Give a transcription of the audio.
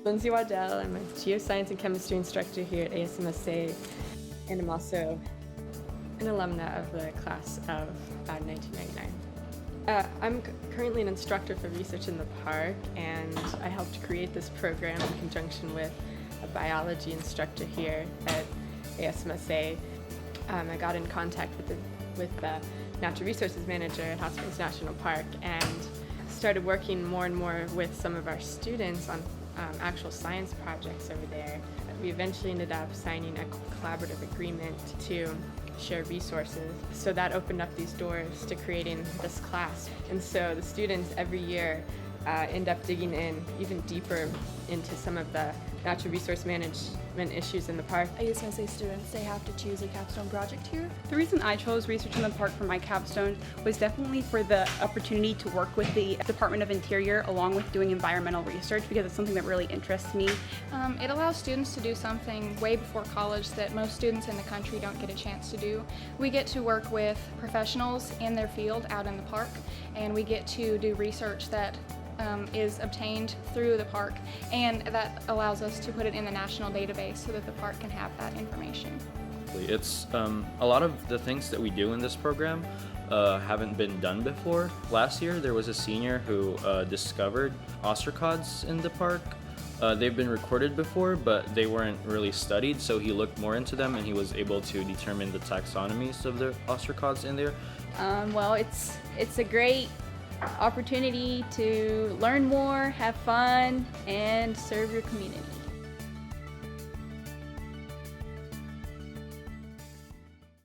Lindsay Waddell. I'm a geoscience and chemistry instructor here at ASMSA, and I'm also an alumna of the class of 1999. I'm currently an instructor for research in the park, and I helped create this program in conjunction with a biology instructor here at ASMSA. I got in contact with the natural resources manager at Hartzog National Park and started working more and more with some of our students on actual science projects over there. We eventually ended up signing a collaborative agreement to share resources. So that opened up these doors to creating this class. And so the students every year end up digging in even deeper into some of the natural resource management issues in the park. ASMSA students, they have to choose a capstone project here. The reason I chose research in the park for my capstone was definitely for the opportunity to work with the Department of Interior along with doing environmental research, because it's something that really interests me. It allows students to do something way before college that most students in the country don't get a chance to do. We get to work with professionals in their field out in the park, and we get to do research that is obtained through the park, and that allows us to put it in the national database so that the park can have that information. It's a lot of the things that we do in this program haven't been done before. Last year there was a senior who discovered ostracods in the park. They've been recorded before, but they weren't really studied, so he looked more into them and he was able to determine the taxonomies of the ostracods in there. Well, it's a great opportunity to learn more, have fun, and serve your community.